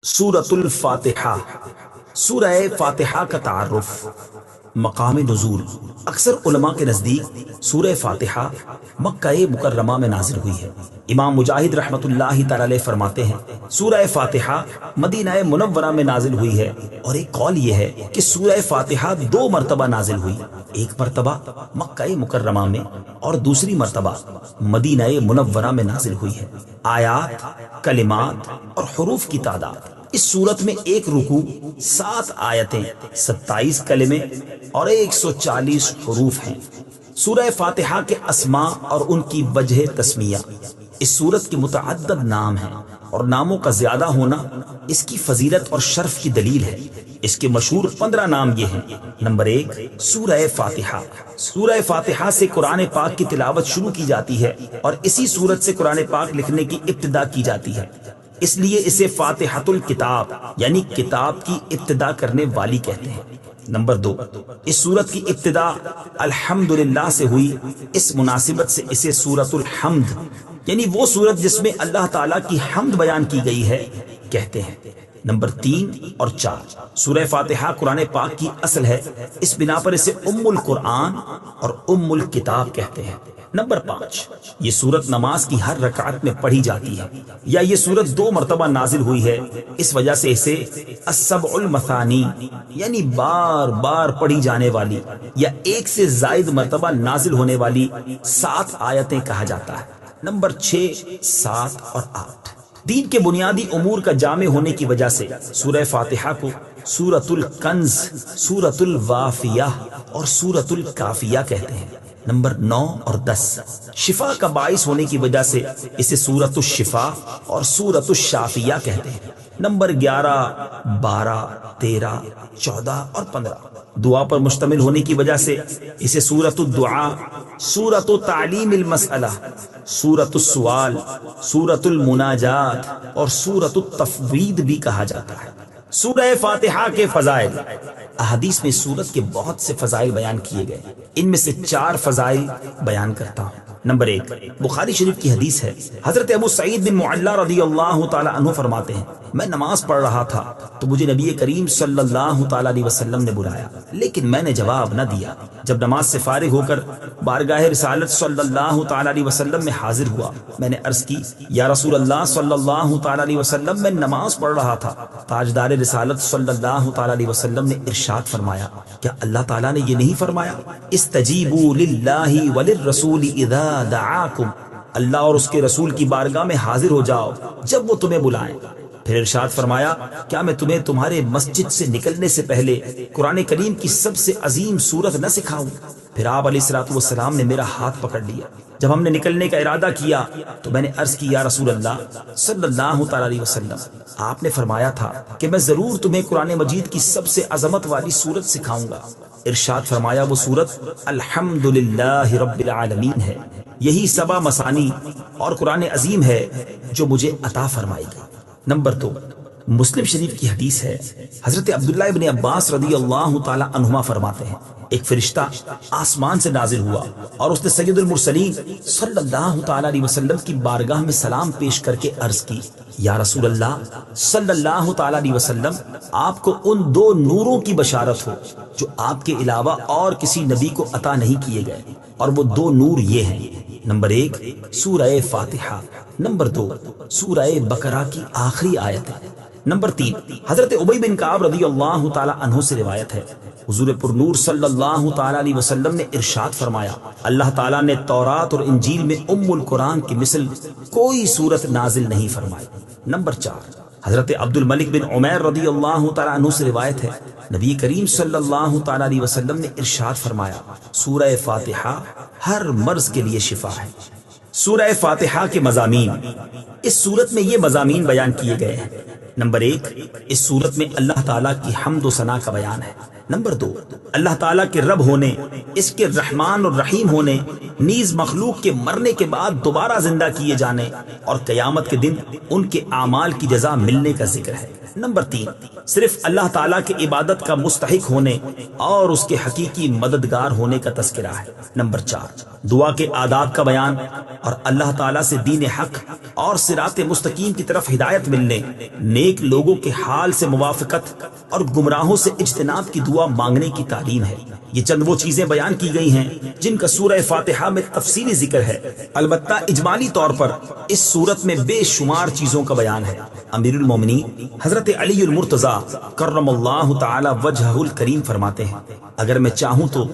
سورۃ الفاتحہ۔ سورہ فاتحہ کا تعارف، مقام نزول۔ اکثر علماء کے نزدیک سورہ فاتحہ مکہ مکرمہ میں نازل ہوئی ہے۔ امام مجاہد رحمۃ اللہ تعالی علیہ فرماتے ہیں سورہ فاتحہ مدینہ منورہ میں نازل ہوئی ہے، اور ایک قول یہ ہے کہ سورہ فاتحہ 2 مرتبہ نازل ہوئی، ایک مرتبہ مکہ مکرمہ میں اور دوسری مرتبہ مدینہ منورہ میں نازل ہوئی ہے۔ آیات، کلمات اور حروف کی تعداد، اس صورت میں ایک رکوع، 7 آیتیں، 27 کلمے اور 140 حروف ہیں۔ سورہ فاتحہ کے اسماء اور ان کی وجہ تسمیہ۔ اس سورت کے متعدد نام ہیں، اور ناموں کا زیادہ ہونا اس کی فضیلت اور شرف کی دلیل ہے۔ اس کے مشہور 15 نام یہ ہیں۔ نمبر 1، سورہ فاتحہ۔ سورہ فاتحہ سے قرآن پاک کی تلاوت شروع کی جاتی ہے، اور اسی سورت سے قرآن پاک لکھنے کی ابتدا کی جاتی ہے، اس لیے اسے فاتحۃ الکتاب یعنی کتاب کی ابتدا کرنے والی کہتے ہیں۔ نمبر 2، اس سورت کی ابتدا الحمدللہ سے ہوئی، اس مناسبت سے اسے سورۃ الحمد یعنی وہ سورت جس میں اللہ تعالیٰ کی حمد بیان کی گئی ہے کہتے ہیں۔ نمبر 3 اور 4، سورہ فاتحہ قرآن پاک کی اصل ہے، اس بنا پر اسے ام القرآن اور ام الکتاب کہتے ہیں۔ نمبر 5، یہ سورت نماز کی ہر رکعت میں پڑھی جاتی ہے، یا یہ سورت 2 مرتبہ نازل ہوئی ہے، اس وجہ سے اسے السبع المثانی یعنی بار بار پڑھی جانے والی یا ایک سے زائد مرتبہ نازل ہونے والی 7 آیتیں کہا جاتا ہے۔ نمبر 6، 7 اور 8، دین کے بنیادی امور کا جامع ہونے کی وجہ سے سورہ فاتحہ کو سورۃ الکنز، سورۃ الوافیہ اور سورۃ الکافیہ کہتے ہیں۔ نمبر 9 اور 10، شفا کا باعث ہونے کی وجہ سے اسے سورۃ الشفا اور سورۃ الشافیہ کہتے ہیں۔ نمبر 11، 12، 13، 14 اور 15، دعا پر مشتمل ہونے کی وجہ سے اسے سورۃ الدعاء، سورۃ تعلیم المسئلہ، سورۃ السوال، سورۃ المناجات اور سورۃ التفویض بھی کہا جاتا ہے۔ سورہ فاتحہ کے فضائل۔ احادیث میں سورت کے بہت سے فضائل بیان کیے گئے، ان میں سے 4 فضائل بیان کرتا ہوں۔ نمبر 1، بخاری شریف کی حدیث ہے، حضرت ابو سعید بن معلا رضی اللہ تعالی عنہ فرماتے ہیں، میں نماز پڑھ رہا تھا تو مجھے نبی کریم صلی اللہ تعالی علیہ وسلم نے بلایا، لیکن میں نے جواب نہ دیا۔ جب نماز سے فارغ ہو کر بارگاہ رسالت صلی اللہ تعالی علیہ وسلم میں حاضر ہوا، میں نے عرض کی، یا رسول اللہ صلی اللہ تعالی علیہ وسلم، میں نماز پڑھ رہا تھا۔ تاجدار رسالت صلی اللہ تعالی علیہ وسلم نے ارشاد فرمایا، کیا اللہ تعالیٰ نے یہ نہیں فرمایا، استجیبوا للہ وللرسول اذا دعاکم، اللہ اور اس کے رسول کی بارگاہ میں حاضر ہو جاؤ جب وہ تمہیں بلائیں۔ پھر ارشاد فرمایا، کیا میں تمہیں تمہارے مسجد سے نکلنے سے پہلے قرآن کریم کی سب سے عظیم سورت نہ سکھاؤں؟ پھر آپ علیہ الصلوۃ والسلام نے میرا ہاتھ پکڑ لیا۔ جب ہم نے نکلنے کا ارادہ کیا تو میں نے عرض کی، یا رسول اللہ صلی اللہ تعالی علیہ وسلم، آپ نے فرمایا تھا کہ میں ضرور تمہیں قرآن مجید کی سب سے عظمت والی سورت سکھاؤں گا۔ ارشاد فرمایا، وہ سورت الحمدللہ رب العالمین ہے، یہی 7 مثانی اور قرآن عظیم ہے جو مجھے عطا فرمائی گئی۔ نمبر 2، مسلم شریف کی حدیث ہے، حضرت عبداللہ ابن عباس رضی اللہ تعالی عنہما فرماتے ہیں، ایک فرشتہ آسمان سے نازل ہوا اور اس نے سید المرسلین صلی اللہ تعالی علیہ وسلم کی بارگاہ میں سلام پیش کر کے عرض کی، یا رسول اللہ صلی اللہ تعالی علیہ وسلم، آپ کو ان 2 نوروں کی بشارت ہو جو آپ کے علاوہ اور کسی نبی کو عطا نہیں کیے گئے، اور وہ 2 نور یہ ہیں، نمبر 1 سورہ فاتحہ، نمبر 2 سورہ بقرہ کی آخری آیت ہے۔ نمبر 3، حضرت ابی بن کعب رضی اللہ تعالی عنہ سے روایت ہے، حضور پر نور صلی اللہ تعالی علیہ وسلم نے ارشاد فرمایا، اللہ تعالیٰ نے تورات اور انجیل میں ام القرآن کی مثل کوئی سورت نازل نہیں فرمائی۔ نمبر 4، حضرت عبد الملک بن عمیر رضی اللہ تعالی عنہ سے روایت ہے، نبی کریم صلی اللہ تعالی علیہ وسلم نے ارشاد فرمایا، سورہ فاتحہ ہر مرض کے لیے شفا ہے۔ سورہ فاتحہ کے مضامین۔ اس سورت میں یہ مضامین بیان کیے گئے ہیں۔ نمبر 1، اس سورت میں اللہ تعالیٰ کی حمد و ثنا کا بیان ہے۔ نمبر 2، اللہ تعالیٰ کے رب ہونے، اس کے رحمان اور رحیم ہونے، نیز مخلوق کے مرنے کے بعد دوبارہ زندہ کیے جانے اور قیامت کے دن ان کے اعمال کی جزا ملنے کا ذکر ہے۔ نمبر 3، صرف اللہ تعالیٰ کی عبادت کا مستحق ہونے اور اس کے حقیقی مددگار ہونے کا تذکرہ ہے۔ نمبر 4، دعا کے آداب کا بیان اور اللہ تعالیٰ سے دین حق اور صراط مستقیم کی طرف ہدایت ملنے، نیک لوگوں کے حال سے موافقت اور گمراہوں سے اجتناب کی دعا مانگنے کی تعلیم ہے۔ یہ چند وہ چیزیں بیان کی گئی ہیں جن کا سورہ فاتحہ میں تفصیلی ذکر ہے، البتہ اجمالی طور پر اس سورت میں بے شمار چیزوں کا بیان ہے۔ امیر المومنین حضرت علی المرتضیٰ کرم اللہ تعالی وجہہ الکریم فرماتے ہیں، اگر میں چاہوں تو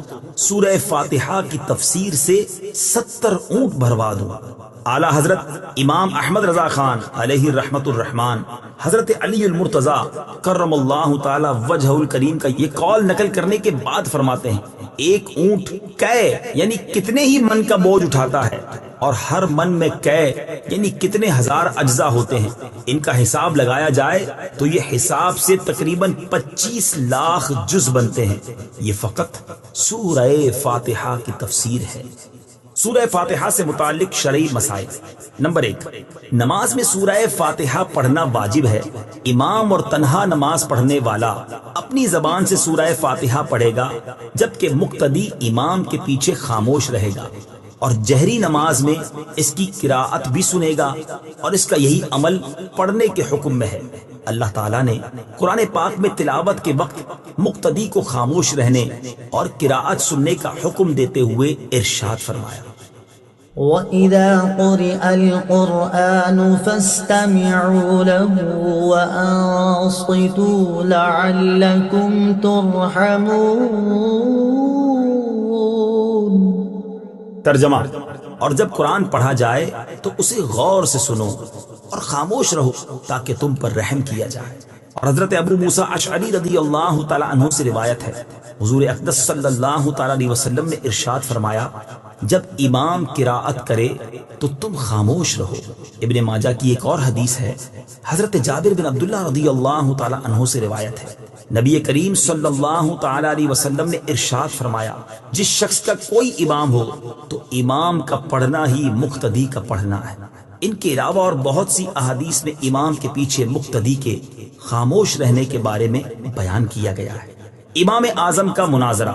سورہ فاتحہ کی تفسیر سے 70 اونٹ بھروا دوں۔ اعلیٰ حضرت امام احمد رضا خان علیہ رحمت الرحمان حضرت علی المرتضیٰ کرم اللہ تعالی وجہ الکریم کا یہ قول نقل کرنے کے بعد فرماتے ہیں، ایک اونٹ کئے یعنی کتنے ہی من کا بوجھ اٹھاتا ہے، اور ہر من میں کئے یعنی کتنے ہزار اجزاء ہوتے ہیں۔ ان کا حساب لگایا جائے تو یہ حساب سے تقریباً 25 لاکھ جز بنتے ہیں۔ یہ فقط سورہ فاتحہ کی تفسیر ہے۔ سورہ فاتحہ سے متعلق شرعی مسائل۔ نمبر 1، نماز میں سورہ فاتحہ پڑھنا واجب ہے۔ امام اور تنہا نماز پڑھنے والا اپنی زبان سے سورہ فاتحہ پڑھے گا، جبکہ مقتدی امام کے پیچھے خاموش رہے گا، اور جہری نماز میں اس کی قراءت بھی سنے گا، اور اس کا یہی عمل پڑھنے کے حکم میں ہے۔ اللہ تعالیٰ نے قرآن پاک میں تلاوت کے وقت مقتدی کو خاموش رہنے اور قراءت سننے کا حکم دیتے ہوئے ارشاد فرمایا، وَإِذَا قُرِئَ الْقُرْآنُ فَاسْتَمِعُوا لَهُ وَأَنصِتُوا لَعَلَّكُمْ تُرْحَمُونَ۔ ترجمہ، اور جب قرآن پڑھا جائے تو اسے غور سے سنو اور خاموش رہو تاکہ تم پر رحم کیا جائے۔ اور حضرت ابو موسیٰ اشعری رضی اللہ تعالی عنہ سے روایت ہے، حضور اقدس صلی اللہ تعالی علیہ وسلم نے ارشاد فرمایا، جب امام قراءت کرے تو تم خاموش رہو۔ ابن ماجہ کی ایک اور حدیث ہے، حضرت جابر بن عبداللہ رضی اللہ تعالی عنہ سے روایت ہے، نبی کریم صلی اللہ تعالی علیہ وسلم نے ارشاد فرمایا، جس شخص کا کوئی امام ہو تو امام کا پڑھنا ہی مقتدی کا پڑھنا ہے۔ ان کے علاوہ اور بہت سی احادیث میں امام کے پیچھے مقتدی کے خاموش رہنے کے بارے میں بیان کیا گیا ہے۔ امام اعظم کا مناظرہ۔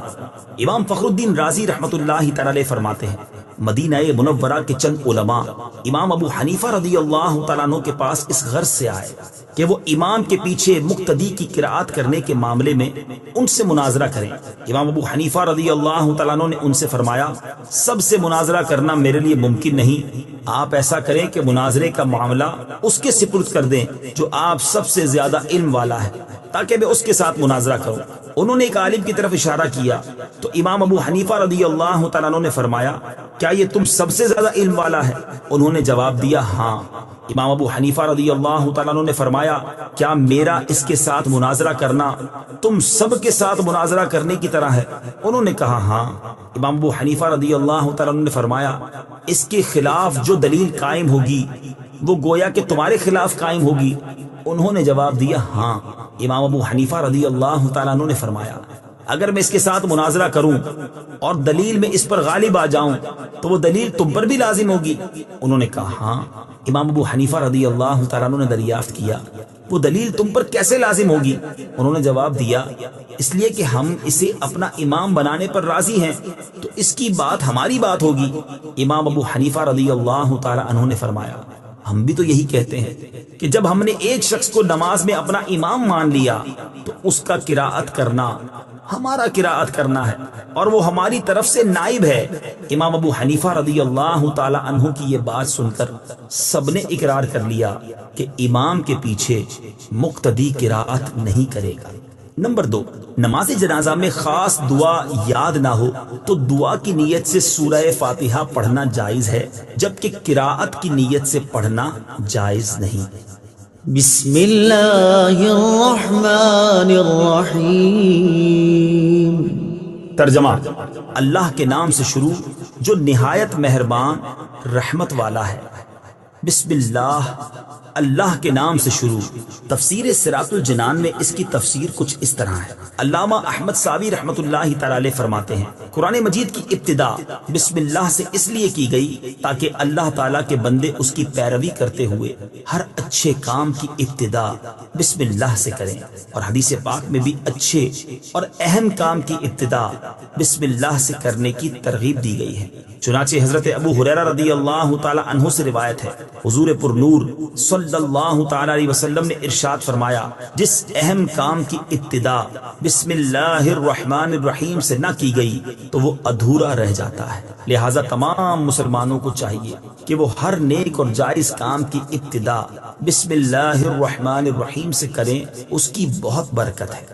امام فخر الدین رازی رحمت اللہ تعالی علیہ فرماتے ہیں، مدینہ منورہ کے چند علماء امام ابو حنیفہ رضی اللہ تعالیٰ عنہ کے پاس اس غرض سے آئے کہ وہ امام کے پیچھے مقتدی کی قراءت کرنے کے معاملے میں ان سے مناظرہ کریں۔ امام ابو حنیفہ رضی اللہ تعالیٰ عنہ نے ان سے فرمایا، سب سے مناظرہ کرنا میرے لیے ممکن نہیں، آپ ایسا کریں کہ مناظرے کا معاملہ اس کے سپرد کر دیں جو آپ سب سے زیادہ علم والا ہے، تاکہ میں اس کے ساتھ مناظرہ کروں۔ انہوں نے ایک عالم کی طرف اشارہ کیا تو امام ابو حنیفہ رضی اللہ تعالیٰ عنہ نے فرمایا، کیا یہ تم سب سے زیادہ علم والا ہے؟ انہوں نے جواب دیا، ہاں۔ امام ابو حنیفہ رضی اللہ تعالیٰ عنہ نے فرمایا، کیا میرا اس کے ساتھ مناظرہ کرنا تم سب کے ساتھ مناظرہ کرنے کی طرح ہے؟ انہوں نے کہا، ہاں۔ امام ابو حنیفہ رضی اللہ تعالیٰ عنہ نے فرمایا، اس کے خلاف جو دلیل قائم ہوگی وہ گویا کہ تمہارے خلاف قائم ہوگی؟ انہوں نے جواب دیا، ہاں۔ امام ابو حنیفہ رضی اللہ تعالیٰ عنہ نے فرمایا، اگر میں اس کے ساتھ مناظرہ کروں اور دلیل میں اس پر غالب آ جاؤں تو وہ دلیل تم پر بھی لازم ہوگی؟ انہوں نے کہا، ہاں۔ امام ابو حنیفہ رضی اللہ تعالیٰ عنہ نے دریافت کیا، وہ دلیل تم پر کیسے لازم ہوگی؟ انہوں نے جواب دیا، اس لیے کہ ہم اسے اپنا امام بنانے پر راضی ہیں تو اس کی بات ہماری بات ہوگی۔ امام ابو حنیفہ رضی اللہ تعالیٰ عنہ نے فرمایا، ہم بھی تو یہی کہتے ہیں کہ جب ہم نے ایک شخص کو نماز میں اپنا امام مان لیا تو اس کا قراءت کرنا ہمارا قراءت کرنا ہے اور وہ ہماری طرف سے نائب ہے۔ امام ابو حنیفہ رضی اللہ تعالی عنہ کی یہ بات سن کر سب نے اقرار کر لیا کہ امام کے پیچھے مقتدی قراءت نہیں کرے گا۔ نمبر 2، نماز جنازہ میں خاص دعا یاد نہ ہو تو دعا کی نیت سے سورہ فاتحہ پڑھنا جائز ہے، جبکہ قراءت کی نیت سے پڑھنا جائز نہیں۔ بسم اللہ الرحمن الرحیم۔ ترجمہ، اللہ کے نام سے شروع جو نہایت مہربان رحمت والا ہے۔ بسم اللہ اللہ کے نام سے شروع۔ تفسیر صراط الجنان میں اس کی تفسیر کچھ اس طرح ہے۔ علامہ احمد صابی رحمۃ اللہ تعالی علیہ فرماتے ہیں قرآن مجید کی ابتدا بسم اللہ سے اس لیے کی گئی تاکہ اللہ تعالیٰ کے بندے اس کی پیروی کرتے ہوئے ہر اچھے کام کی ابتدا بسم اللہ سے کریں، اور حدیث پاک میں بھی اچھے اور اہم کام کی ابتدا بسم اللہ سے کرنے کی ترغیب دی گئی ہے۔ چنانچہ حضرت ابو ہریرہ رضی اللہ تعالی عنہ سے روایت ہے، حضور پر نور صلی اللہ تعالی علیہ وسلم نے ارشاد فرمایا، جس اہم کام کی ابتدا بسم اللہ الرحمن الرحیم سے نہ کی گئی تو وہ ادھورا رہ جاتا ہے۔ لہٰذا تمام مسلمانوں کو چاہیے کہ وہ ہر نیک اور جائز کام کی ابتدا بسم اللہ الرحمن الرحیم سے کریں، اس کی بہت برکت ہے۔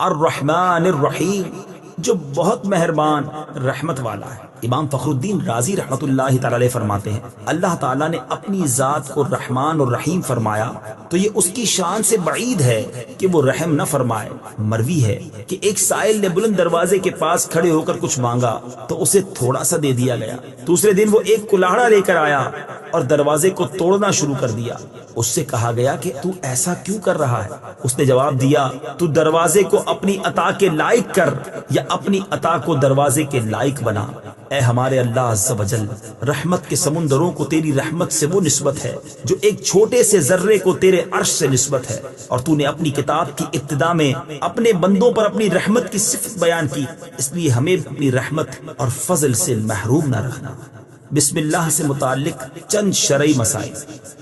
الرحمن الرحیم، جو بہت مہربان رحمت والا ہے۔ امام فخر الدین رازی رحمت اللہ تعالی علیہ فرماتے ہیں اللہ تعالیٰ نے اپنی ذات کو رحمان اور رحیم فرمایا تو یہ اس کی شان سے بعید ہے کہ وہ رحم نہ فرمائے۔ مروی ہے کہ ایک سائل نے بلند دروازے کے پاس کھڑے ہو کر کچھ مانگا تو اسے تھوڑا سا دے دیا گیا۔ دوسرے دن وہ ایک کلاڑا لے کر آیا اور دروازے کو توڑنا شروع کر دیا۔ اس سے کہا گیا کہ تو ایسا کیوں کر رہا ہے؟ اس نے جواب دیا، تو دروازے کو اپنی عطا کے لائق کر یا اپنی عطا کو دروازے کے لائق بنا۔ اے ہمارے اللہ عز و جل، رحمت کے سمندروں کو تیری رحمت سے وہ نسبت ہے جو ایک چھوٹے سے ذرے کو تیرے عرش سے نسبت ہے، اور تو نے اپنی کتاب کی ابتدا میں اپنے بندوں پر اپنی رحمت کی صفت بیان کی، اس لیے ہمیں اپنی رحمت اور فضل سے محروم نہ رکھنا۔ بسم اللہ سے متعلق چند شرعی مسائل۔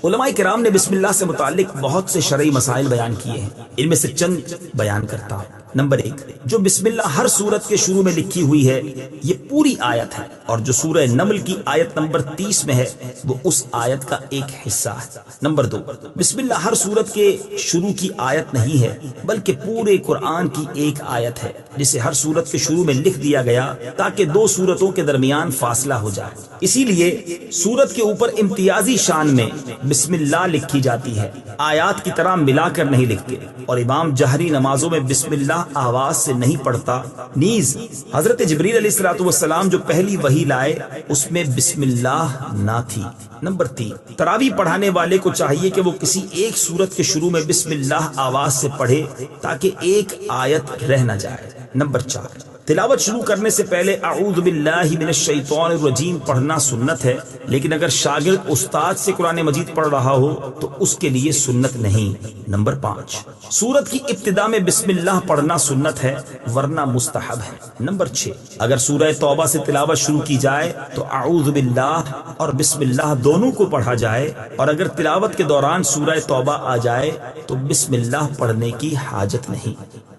علماء کرام نے بسم اللہ سے متعلق بہت سے شرعی مسائل بیان کیے ہیں، ان میں سے چند بیان کرتا ہوں۔ نمبر 1، جو بسم اللہ ہر سورت کے شروع میں لکھی ہوئی ہے یہ پوری آیت ہے، اور جو سورہ نمل کی آیت نمبر 30 میں ہے وہ اس آیت کا ایک حصہ ہے۔ نمبر 2، بسم اللہ ہر سورت کے شروع کی آیت نہیں ہے بلکہ پورے قرآن کی ایک آیت ہے جسے ہر سورت کے شروع میں لکھ دیا گیا تاکہ دو سورتوں کے درمیان فاصلہ ہو جائے۔ اسی لیے سورت کے اوپر امتیازی شان میں بسم اللہ لکھی جاتی ہے، آیات کی طرح ملا کر نہیں لکھتے، اور امام جہری نمازوں میں بسم اللہ آواز سے نہیں پڑھتا۔ نیز حضرت جبریل علیہ الصلوۃ والسلام جو پہلی وحی لائے اس میں بسم اللہ نہ تھی۔ نمبر 3، تراویح پڑھانے والے کو چاہیے کہ وہ کسی ایک سورت کے شروع میں بسم اللہ آواز سے پڑھے تاکہ ایک آیت رہ نہ جائے۔ نمبر 4، تلاوت شروع کرنے سے پہلے اعوذ باللہ من الشیطان الرجیم پڑھنا سنت ہے، لیکن اگر شاگرد استاد سے قرآن مجید پڑھ رہا ہو تو اس کے لیے سنت نہیں۔ نمبر 5، سورت کی ابتدا میں بسم اللہ پڑھنا سنت ہے ورنہ مستحب ہے۔ نمبر 6، اگر سورہ توبہ سے تلاوت شروع کی جائے تو اعوذ باللہ اور بسم اللہ دونوں کو پڑھا جائے، اور اگر تلاوت کے دوران سورہ توبہ آ جائے تو بسم اللہ پڑھنے کی حاجت نہیں۔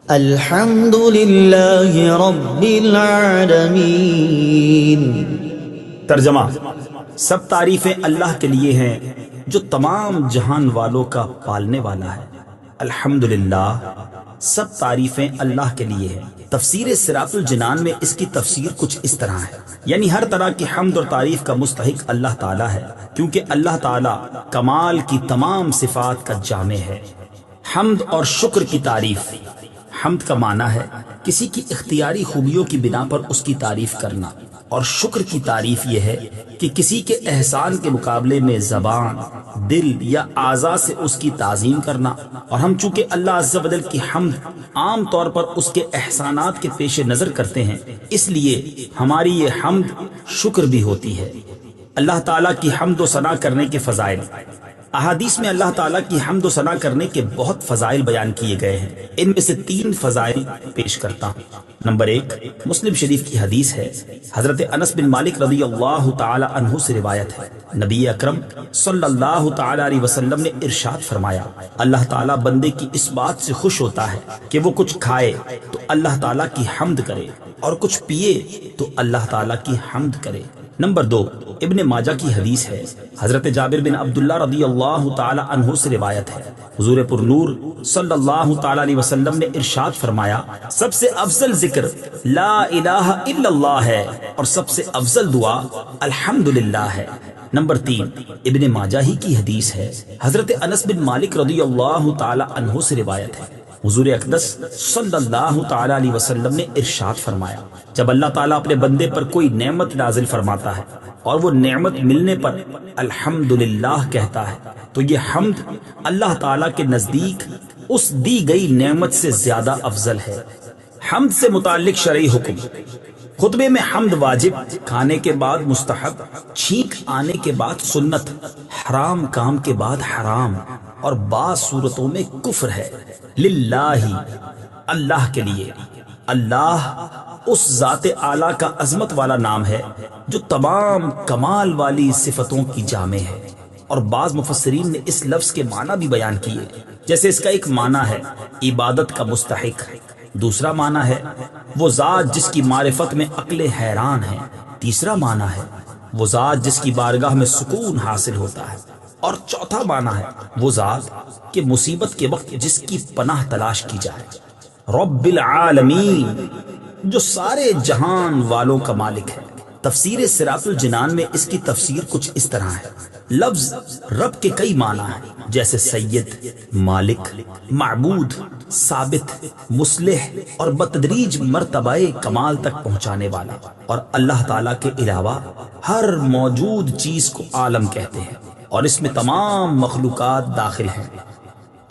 الحمد للہ رب العالمین۔ ترجمہ، سب تعریفیں اللہ کے لیے ہیں جو تمام جہان والوں کا پالنے والا ہے۔ الحمدللہ، سب تعریفیں اللہ کے لیے ہیں۔ تفسیر صراط الجنان میں اس کی تفسیر کچھ اس طرح ہے، یعنی ہر طرح کی حمد اور تعریف کا مستحق اللہ تعالیٰ ہے، کیونکہ اللہ تعالیٰ کمال کی تمام صفات کا جامع ہے۔ حمد اور شکر کی تعریف۔ حمد کا معنی ہے کسی کی اختیاری خوبیوں کی بنا پر اس کی تعریف کرنا، اور شکر کی تعریف یہ ہے کہ کسی کے احسان کے مقابلے میں زبان، دل یا اعضاء سے اس کی تعظیم کرنا۔ اور ہم چونکہ اللہ عز و جل کی حمد عام طور پر اس کے احسانات کے پیش نظر کرتے ہیں، اس لیے ہماری یہ حمد شکر بھی ہوتی ہے۔ اللہ تعالیٰ کی حمد و ثنا کرنے کے فضائل۔ احادیث میں اللہ تعالیٰ کی حمد و ثنا کرنے کے بہت فضائل بیان کیے گئے ہیں، ان میں سے 3 فضائل پیش کرتا ہوں۔ نمبر 1، مسلم شریف کی حدیث ہے، حضرت انس بن مالک رضی اللہ تعالی عنہ سے روایت ہے، نبی اکرم صلی اللہ تعالی علیہ وسلم نے ارشاد فرمایا، اللہ تعالیٰ بندے کی اس بات سے خوش ہوتا ہے کہ وہ کچھ کھائے تو اللہ تعالیٰ کی حمد کرے، اور کچھ پیے تو اللہ تعالیٰ کی حمد کرے۔ نمبر 2، ابن ماجہ کی حدیث ہے، حضرت جابر بن عبداللہ رضی اللہ تعالی عنہ سے روایت ہے، حضور پر نور صلی اللہ تعالی علیہ وسلم نے ارشاد فرمایا، سب سے افضل ذکر لا الہ الا اللہ ہے، اور سب سے افضل دعا الحمدللہ ہے۔ نمبر 3، ابن ماجہ ہی کی حدیث ہے، حضرت انس بن مالک رضی اللہ تعالی عنہ سے روایت ہے، حضور اقدس صلی اللہ تعالی علیہ وسلم نے ارشاد فرمایا، جب اللہ تعالیٰ اپنے بندے پر کوئی نعمت نازل فرماتا ہے اور وہ نعمت ملنے پر الحمدللہ کہتا ہے تو یہ حمد اللہ تعالیٰ کے نزدیک اس دی گئی نعمت سے زیادہ افضل ہے۔ حمد سے متعلق شرعی حکم: خطبے میں حمد واجب، کھانے کے بعد مستحب، چھینک آنے کے بعد سنت، حرام کام کے بعد حرام، اور بعض صورتوں میں کفر ہے۔ للہ، اللہ کے لیے۔ اللہ اس ذات اعلیٰ کا عظمت والا نام ہے جو تمام کمال والی صفتوں کی جامع ہے، اور بعض مفسرین نے اس لفظ کے معنی بھی بیان کیے، جیسے اس کا ایک معنی ہے عبادت کا مستحق، دوسرا معنی ہے وہ ذات جس کی معرفت میں عقل حیران ہے، تیسرا معنی ہے وہ ذات جس کی بارگاہ میں سکون حاصل ہوتا ہے، اور چوتھا معنی ہے وہ ذات کہ مصیبت کے وقت جس کی پناہ تلاش کی جائے۔ رب العالمین، جو سارے جہان والوں کا مالک ہے۔ تفسیر صراط الجنان میں اس کی تفسیر کچھ اس طرح ہے: لفظ رب کے کئی معنی ہیں، جیسے سید، مالک، معبود، ثابت، مصلح، اور بتدریج مرتبہ کمال تک پہنچانے والا، اور اللہ تعالیٰ کے علاوہ ہر موجود چیز کو عالم کہتے ہیں، اور اس میں تمام مخلوقات داخل ہیں۔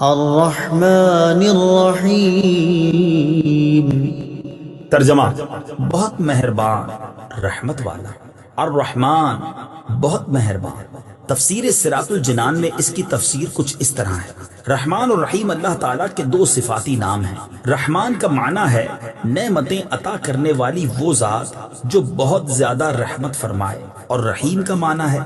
الرحمن الرحیم۔ ترجمہ: بہت مہربان، رحمت والا۔ الرحمن، بہت مہربان۔ تفسیر صراط الجنان میں اس کی تفسیر کچھ اس طرح ہے: رحمان اور رحیم اللہ تعالیٰ کے دو صفاتی نام ہیں۔ رحمان کا معنی ہے نعمتیں عطا کرنے والی وہ ذات جو بہت زیادہ رحمت فرمائے، اور رحیم کا معنی ہے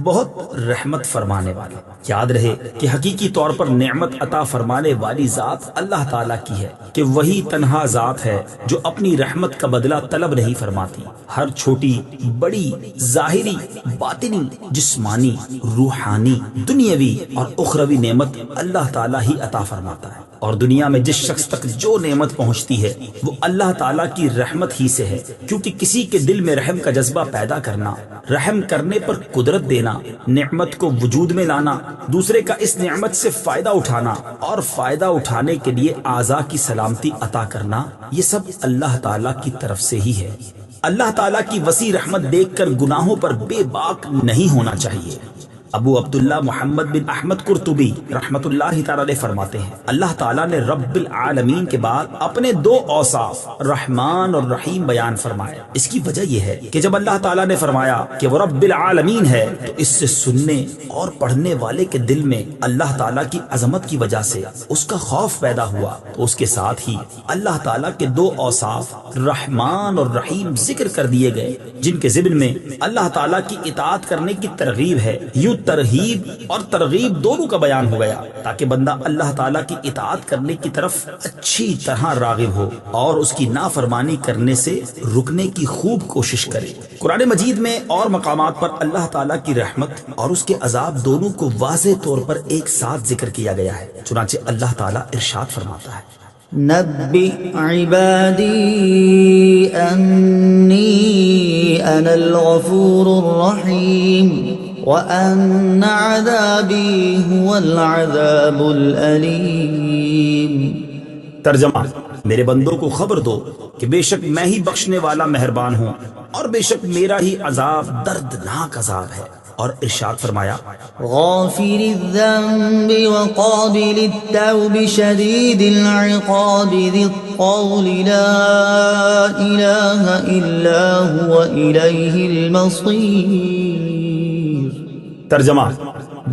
بہت رحمت فرمانے والا۔ یاد رہے کہ حقیقی طور پر نعمت عطا فرمانے والی ذات اللہ تعالیٰ کی ہے، کہ وہی تنہا ذات ہے جو اپنی رحمت کا بدلہ طلب نہیں فرماتی۔ ہر چھوٹی بڑی، ظاہری، باطنی، جسمانی، روحانی، دنیاوی اور اخروی نعمت اللہ تعالیٰ ہی عطا فرماتا ہے، اور دنیا میں جس شخص تک جو نعمت پہنچتی ہے وہ اللہ تعالیٰ کی رحمت ہی سے ہے، کیونکہ کسی کے دل میں رحم کا جذبہ پیدا کرنا، رحم کرنے پر قدرت دینا، نعمت کو وجود میں لانا، دوسرے کا اس نعمت سے فائدہ اٹھانا، اور فائدہ اٹھانے کے لیے اعضاء کی سلامتی عطا کرنا، یہ سب اللہ تعالیٰ کی طرف سے ہی ہے۔ اللہ تعالیٰ کی وسیع رحمت دیکھ کر گناہوں پر بے باک نہیں ہونا چاہیے۔ ابو عبداللہ محمد بن احمد قرطبی رحمت اللہ تعالی علیہ فرماتے ہیں، اللہ تعالیٰ نے رب العالمین کے بعد اپنے دو اوصاف رحمان اور رحیم بیان فرمائے۔ اس کی وجہ یہ ہے کہ جب اللہ تعالیٰ نے فرمایا کہ وہ رب العالمین ہے، تو اس سے سننے اور پڑھنے والے کے دل میں اللہ تعالیٰ کی عظمت کی وجہ سے اس کا خوف پیدا ہوا، تو اس کے ساتھ ہی اللہ تعالیٰ کے دو اوصاف رحمان اور رحیم ذکر کر دیے گئے، جن کے ضمن میں اللہ تعالیٰ کی اطاعت کرنے کی ترغیب ہے۔ یوں ترہیب اور ترغیب دونوں کا بیان ہو گیا، تاکہ بندہ اللہ تعالیٰ کی اطاعت کرنے کی طرف اچھی طرح راغب ہو اور اس کی نافرمانی کرنے سے رکنے کی خوب کوشش کرے۔ قرآن مجید میں اور مقامات پر اللہ تعالیٰ کی رحمت اور اس کے عذاب دونوں کو واضح طور پر ایک ساتھ ذکر کیا گیا ہے۔ چنانچہ اللہ تعالیٰ ارشاد فرماتا ہے: نبئ عبادی انی انا الغفور الرحیم وان عذابی هو العذاب الالیم۔ ترجمہ: میرے بندوں کو خبر دو کہ بے شک میں ہی بخشنے والا مہربان ہوں، اور بے شک میرا ہی عذاب دردناک عذاب ہے۔ اور ارشاد فرمایا: غافر الذنب وقابل التوب شدید العقاب ذی الطول لا الہ الا هو الیہ المصیر۔ ترجمہ: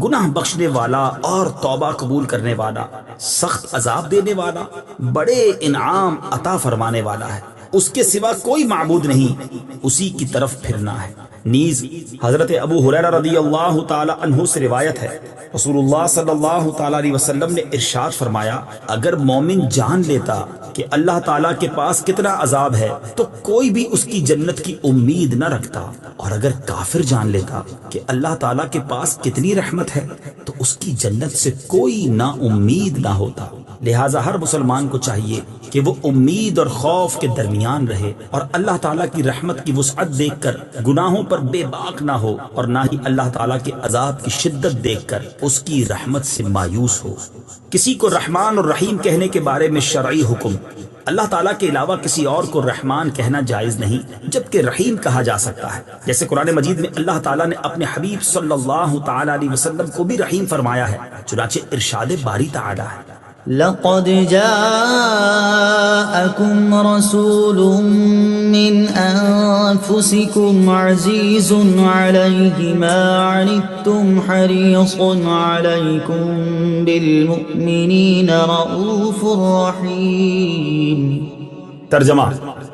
گناہ بخشنے والا اور توبہ قبول کرنے والا، سخت عذاب دینے والا، بڑے انعام عطا فرمانے والا ہے، اس کے سوا کوئی معبود نہیں، اسی کی طرف پھرنا ہے۔ نیز حضرت ابو ہریرہ رضی اللہ تعالی عنہ سے روایت ہے، رسول اللہ صلی اللہ تعالی علیہ وسلم نے ارشاد فرمایا، اگر مومن جان لیتا کہ اللہ تعالیٰ کے پاس کتنا عذاب ہے تو کوئی بھی اس کی جنت کی امید نہ رکھتا، اور اگر کافر جان لیتا کہ اللہ تعالیٰ کے پاس کتنی رحمت ہے تو اس کی جنت سے کوئی نا امید نہ ہوتا۔ لہٰذا ہر مسلمان کو چاہیے کہ وہ امید اور خوف کے درمیان رہے اور اللہ تعالیٰ کی رحمت کی وسعت دیکھ کر گناہوں پر بے باک نہ ہو، اور نہ ہی اللہ تعالیٰ کے عذاب کی شدت دیکھ کر اس کی رحمت سے مایوس ہو۔ کسی کو رحمان اور رحیم کہنے کے بارے میں شرعی حکم: اللہ تعالیٰ کے علاوہ کسی اور کو رحمان کہنا جائز نہیں، جبکہ رحیم کہا جا سکتا ہے، جیسے قرآن مجید میں اللہ تعالیٰ نے اپنے حبیب صلی اللہ تعالیٰ علیہ وسلم کو بھی رحیم فرمایا ہے، چنانچہ ارشاد باری تعالیٰ ہے: لقد جاءكم رسول من أنفسكم عزيز عليه ما عنتم حريص عليكم بالمؤمنين رؤوف رحيم۔ ترجمہ: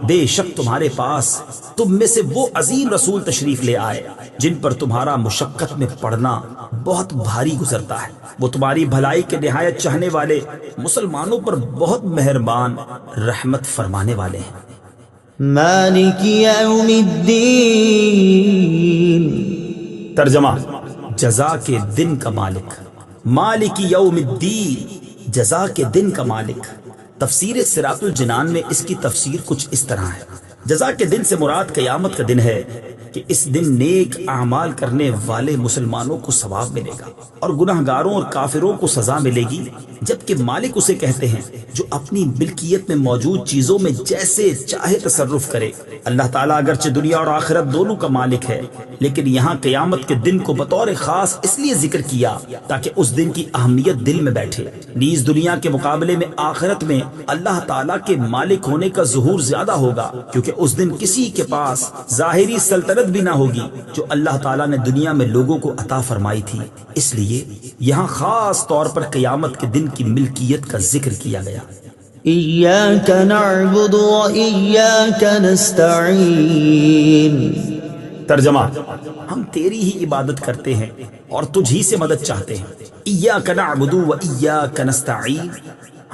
بے شک تمہارے پاس تم میں سے وہ عظیم رسول تشریف لے آئے جن پر تمہارا مشقت میں پڑنا بہت بھاری گزرتا ہے، وہ تمہاری بھلائی کے نہایت چاہنے والے، مسلمانوں پر بہت مہربان، رحمت فرمانے والے ہیں۔ مالک یوم الدین۔ ترجمہ: جزا کے دن کا مالک، مالک یوم الدین، جزا کے دن کا مالک۔ تفسیر صراط الجنان میں اس کی تفسیر کچھ اس طرح ہے: جزا کے دن سے مراد قیامت کا دن ہے کہ اس دن نیک اعمال کرنے والے مسلمانوں کو ثواب ملے گا اور گناہگاروں اور کافروں کو سزا ملے گی، جبکہ مالک اسے کہتے ہیں جو اپنی ملکیت میں موجود چیزوں میں جیسے چاہے تصرف کرے۔ اللہ تعالیٰ اگرچہ دنیا اور آخرت دونوں کا مالک ہے، لیکن یہاں قیامت کے دن کو بطور خاص اس لیے ذکر کیا تاکہ اس دن کی اہمیت دل میں بیٹھے۔ نیز دنیا کے مقابلے میں آخرت میں اللہ تعالیٰ کے مالک ہونے کا ظہور زیادہ ہوگا، کیونکہ اس دن کسی کے پاس ظاہری سلطنت بھی نہ ہوگی جو اللہ تعالیٰ نے دنیا میں لوگوں کو عطا فرمائی تھی۔ اس لیے یہاں خاص طور پر قیامت کے دن کی ملکیت کا ذکر کیا گیا۔ ایاک نعبد و ایاک نستعین۔ ترجمہ: ہم تیری ہی عبادت کرتے ہیں اور تجھ ہی سے مدد چاہتے ہیں۔ ایاک نعبد و ایاک نستعین،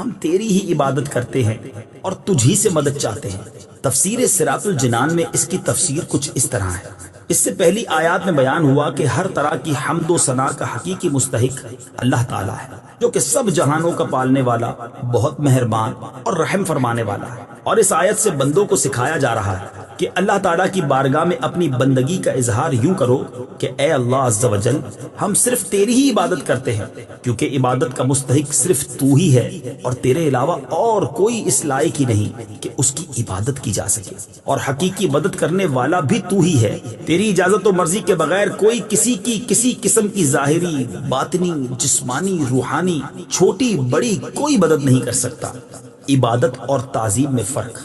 ہم تیری ہی عبادت کرتے ہیں اور تجھ ہی سے مدد چاہتے ہیں۔ تفسیر صراط الجنان میں اس کی تفسیر کچھ اس طرح ہے: اس سے پہلی آیات میں بیان ہوا کہ ہر طرح کی حمد و ثنا کا حقیقی مستحق اللہ تعالیٰ ہے، جو کہ سب جہانوں کا پالنے والا، بہت مہربان اور رحم فرمانے والا ہے۔ اور اس آیت سے بندوں کو سکھایا جا رہا ہے کہ اللہ تعالیٰ کی بارگاہ میں اپنی بندگی کا اظہار یوں کرو کہ اے اللہ عز و جل، ہم صرف تیری ہی عبادت کرتے ہیں، کیونکہ عبادت کا مستحق صرف تو ہی ہے اور تیرے علاوہ اور کوئی اس لائق ہی نہیں کہ اس کی عبادت کی جا سکے، اور حقیقی مدد کرنے والا بھی تو ہی ہے۔ تیری اجازت و مرضی کے بغیر کوئی کسی قسم کی ظاہری، باطنی، جسمانی، روحانی، چھوٹی بڑی کوئی مدد نہیں کر سکتا۔ عبادت اور تعظیم میں فرق۔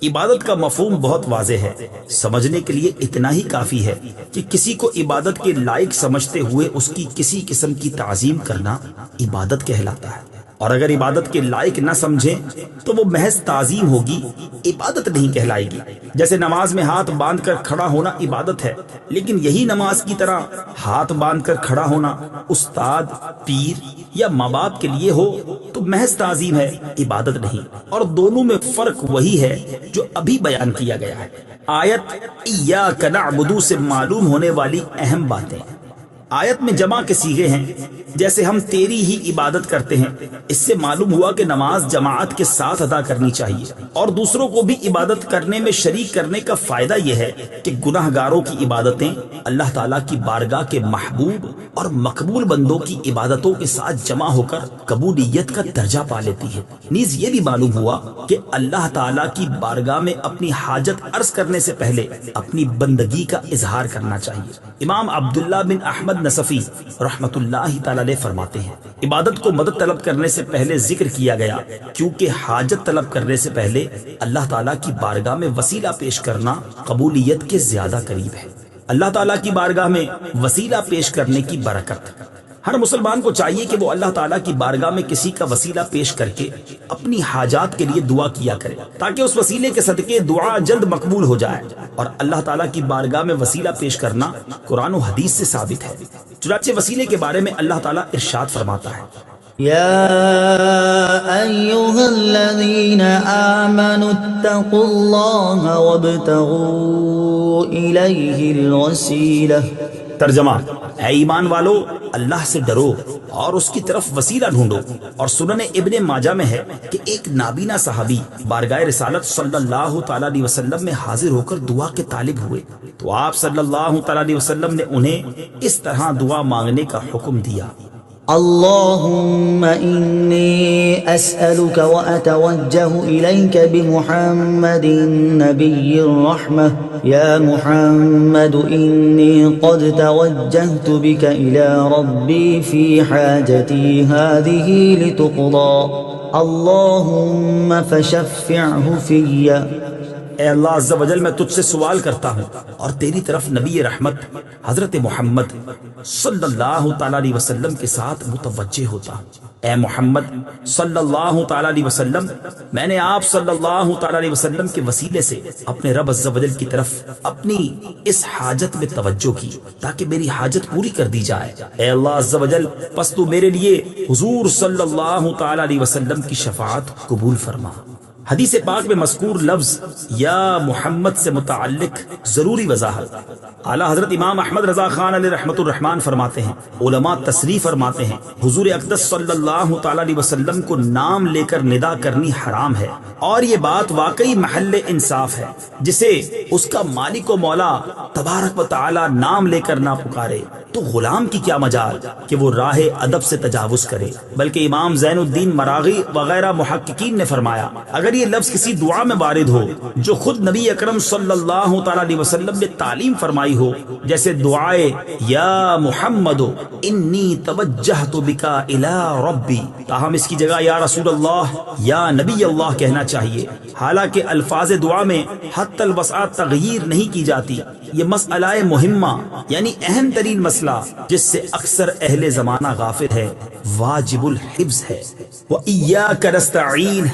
عبادت کا مفہوم بہت واضح ہے، سمجھنے کے لیے اتنا ہی کافی ہے کہ کسی کو عبادت کے لائق سمجھتے ہوئے اس کی کسی قسم کی تعظیم کرنا عبادت کہلاتا ہے، اور اگر عبادت کے لائق نہ سمجھیں تو وہ محض تعظیم ہوگی، عبادت نہیں کہلائے گی۔ جیسے نماز میں ہاتھ باندھ کر کھڑا ہونا عبادت ہے، لیکن یہی نماز کی طرح ہاتھ باندھ کر کھڑا ہونا استاد، پیر یا ماں باپ کے لیے ہو تو محض تعظیم ہے، عبادت نہیں۔ اور دونوں میں فرق وہی ہے جو ابھی بیان کیا گیا ہے۔ آیت ایاک نعبد سے معلوم ہونے والی اہم باتیں: آیت میں جمع کے صیغے ہیں، جیسے ہم تیری ہی عبادت کرتے ہیں۔ اس سے معلوم ہوا کہ نماز جماعت کے ساتھ ادا کرنی چاہیے، اور دوسروں کو بھی عبادت کرنے میں شریک کرنے کا فائدہ یہ ہے کہ گناہ گاروں کی عبادتیں اللہ تعالیٰ کی بارگاہ کے محبوب اور مقبول بندوں کی عبادتوں کے ساتھ جمع ہو کر قبولیت کا درجہ پا لیتی ہے۔ نیز یہ بھی معلوم ہوا کہ اللہ تعالیٰ کی بارگاہ میں اپنی حاجت عرض کرنے سے پہلے اپنی بندگی کا اظہار کرنا چاہیے۔ امام عبداللہ بن احمد نصفی رحمۃ اللہ تعالی علیہ فرماتے ہیں، عبادت کو مدد طلب کرنے سے پہلے ذکر کیا گیا کیونکہ حاجت طلب کرنے سے پہلے اللہ تعالیٰ کی بارگاہ میں وسیلہ پیش کرنا قبولیت کے زیادہ قریب ہے۔ اللہ تعالیٰ کی بارگاہ میں وسیلہ پیش کرنے کی برکت۔ ہر مسلمان کو چاہیے کہ وہ اللہ تعالیٰ کی بارگاہ میں کسی کا وسیلہ پیش کر کے اپنی حاجات کے لیے دعا کیا کرے، تاکہ اس وسیلے کے صدقے دعا جلد مقبول ہو جائے۔ اور اللہ تعالیٰ کی بارگاہ میں وسیلہ پیش کرنا قرآن و حدیث سے ثابت ہے۔ چنانچہ وسیلے کے بارے میں اللہ تعالیٰ ارشاد فرماتا ہے: یا ایھا الذین آمنوا اتقوا اللہ وابتغوا الیہ الوسیلہ ترجمہ: اے ایمان والو، اللہ سے ڈرو اور اس کی طرف وسیلہ ڈھونڈو۔ اور سنن ابن ماجہ میں ہے کہ ایک نابینا صحابی بارگاہ رسالت صلی اللہ تعالی علیہ وسلم میں حاضر ہو کر دعا کے طالب ہوئے تو آپ صلی اللہ تعالی علیہ وسلم نے انہیں اس طرح دعا مانگنے کا حکم دیا: اللهم إني أسألك وأتوجه إليك بمحمد نبي الرحمة يا محمد إني قد توجهت بك إلى ربي في حاجتي هذه لتقضى اللهم فشفعه في۔ اے اللہ عز و جل، میں تجھ سے سوال کرتا ہوں اور تیری طرف نبی رحمت حضرت محمد صلی اللہ تعالی علیہ وسلم کے ساتھ متوجہ ہوتا ہوں۔ اے محمد صلی اللہ تعالی علیہ وسلم، میں نے آپ صلی اللہ تعالی علیہ وسلم کے وسیلے سے اپنے رب عز و جل کی طرف اپنی اس حاجت میں توجہ کی تاکہ میری حاجت پوری کر دی جائے۔ اے اللہ عز و جل، پس تو میرے لیے حضور صلی اللہ تعالی علیہ وسلم کی شفاعت قبول فرما۔ حدیث پاک میں مذکور لفظ یا محمد سے متعلق ضروری وضاحت۔ اعلیٰ حضرت امام احمد رضا خان علیہ رحمت الرحمان فرماتے ہیں، علماء تصریح فرماتے ہیں، حضور اقدس صلی اللہ تعالی علیہ وسلم کو نام لے کر ندا کرنی حرام ہے، اور یہ بات واقعی محل انصاف ہے۔ جسے اس کا مالک و مولا تبارک و تعالی نام لے کر نہ پکارے تو غلام کی کیا مجال کہ وہ راہ ادب سے تجاوز کرے۔ بلکہ امام زین الدین مراغی وغیرہ محققین نے فرمایا، اگر یہ لفظ کسی دعا میں وارد ہو جو خود نبی اکرم صلی اللہ تعالی علیہ وسلم نے تعلیم فرمائی ہو، جیسے دعائے یا محمد انی توجہت بکا الی ربی، تاہم اس کی جگہ یا رسول اللہ یا نبی اللہ کہنا چاہیے۔ حالانکہ الفاظ دعا میں حتی الوسع تغییر نہیں کی جاتی۔ یہ مسئلہ مہمہ یعنی اہم ترین مسئلہ جس سے اکثر اہل زمانہ غافل ہے، واجب الحفظ ہے۔ وَإِيَّاكَ نَسْتَعِينُ،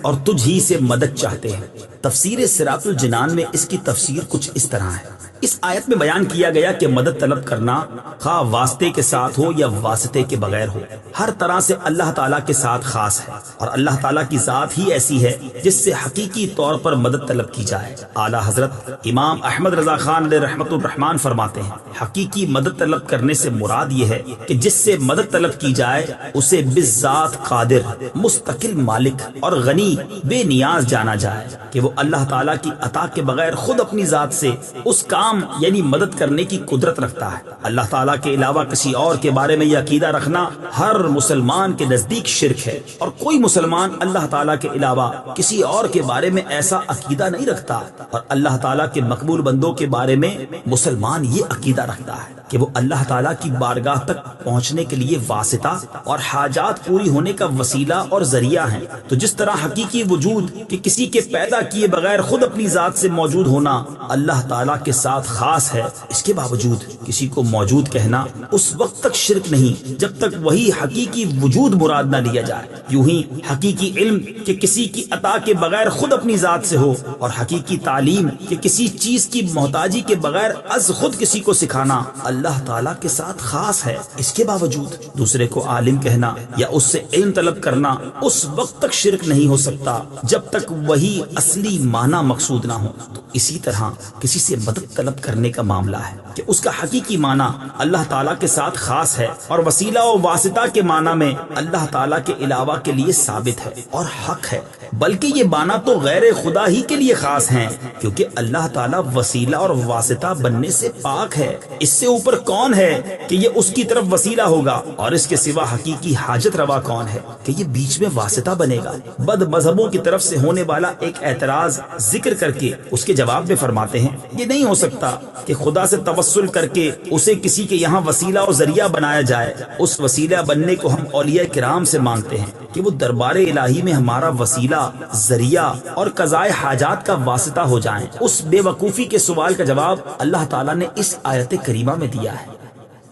اور تجھ ہی سے مدد چاہتے ہیں۔ تفسیر صراط الجنان میں اس کی تفسیر کچھ اس طرح ہے۔ اس آیت میں بیان کیا گیا کہ مدد طلب کرنا خواہ واسطے کے ساتھ ہو یا واسطے کے بغیر ہو، ہر طرح سے اللہ تعالیٰ کے ساتھ خاص ہے، اور اللہ تعالیٰ کی ذات ہی ایسی ہے جس سے حقیقی طور پر مدد طلب کی جائے۔ اعلیٰ حضرت امام احمد رضا خان علیہ رحمت الرحمان فرماتے ہیں، حقیقی مدد طلب کرنے سے مراد یہ ہے کہ جس سے مدد طلب کی جائے اسے بالذات قادر، مستقل مالک اور غنی بے نیاز جانا جائے کہ وہ اللہ تعالیٰ کی عطا کے بغیر خود اپنی ذات سے اس کام یعنی مدد کرنے کی قدرت رکھتا ہے۔ اللہ تعالیٰ کے علاوہ کسی اور کے بارے میں یہ عقیدہ رکھنا ہر مسلمان کے نزدیک شرک ہے، اور کوئی مسلمان اللہ تعالیٰ کے علاوہ کسی اور کے بارے میں ایسا عقیدہ نہیں رکھتا، اور اللہ تعالیٰ کے مقبول بندوں کے بارے میں مسلمان یہ عقیدہ رکھتا ہے کہ وہ اللہ تعالیٰ کی بارگاہ تک پہنچنے کے لیے واسطہ اور حاجات پوری ہونے کا وسیلہ اور ذریعہ ہیں۔ تو جس طرح حقیقی وجود کہ کسی کے پیدا کیے بغیر خود اپنی ذات سے موجود ہونا اللہ تعالیٰ کے ساتھ خاص ہے، اس کے باوجود کسی کو موجود کہنا اس وقت تک شرک نہیں جب تک وہی حقیقی وجود مراد نہ لیا جائے۔ یوں ہی حقیقی علم کہ کسی کی عطا کے بغیر خود اپنی ذات سے ہو، اور حقیقی تعلیم کہ کسی چیز کی محتاجی کے بغیر از خود کسی کو سکھانا اللہ تعالیٰ کے ساتھ خاص ہے، اس کے باوجود دوسرے کو عالم کہنا یا اس سے علم طلب کرنا اس وقت تک شرک نہیں ہو سکتا جب تک وہی اصلی معنی مقصود نہ ہو۔ تو اسی طرح کسی سے مدد طلب کرنے کا معاملہ ہے کہ اس کا حقیقی معنی اللہ تعالیٰ کے ساتھ خاص ہے، اور وسیلہ و واسطہ کے معنی میں اللہ تعالیٰ کے علاوہ کے لیے ثابت ہے اور حق ہے، بلکہ یہ معنی تو غیر خدا ہی کے لیے خاص ہیں، کیونکہ اللہ تعالیٰ وسیلہ اور واسطہ بننے سے پاک ہے۔ اس سے اوپر کون ہے کہ یہ اس کی طرف وسیلہ ہوگا، اور اس کے سوا حقیقی حاجت روا کون ہے کہ یہ بیچ میں واسطہ بنے گا۔ بد مذہبوں کی طرف سے ہونے والا ایک اعتراض ذکر کر کے اس کے جواب میں فرماتے ہیں، یہ نہیں ہو سکتا کہ خدا سے توسل کر کے اسے کسی کے یہاں وسیلہ اور ذریعہ بنایا جائے۔ اس وسیلہ بننے کو ہم اولیاء کرام سے مانگتے ہیں کہ وہ دربار الہی میں ہمارا وسیلہ، ذریعہ اور قضاء حاجات کا واسطہ ہو جائیں۔ اس بے وقوفی کے سوال کا جواب اللہ تعالیٰ نے اس آیت کریمہ میں دیا ہے۔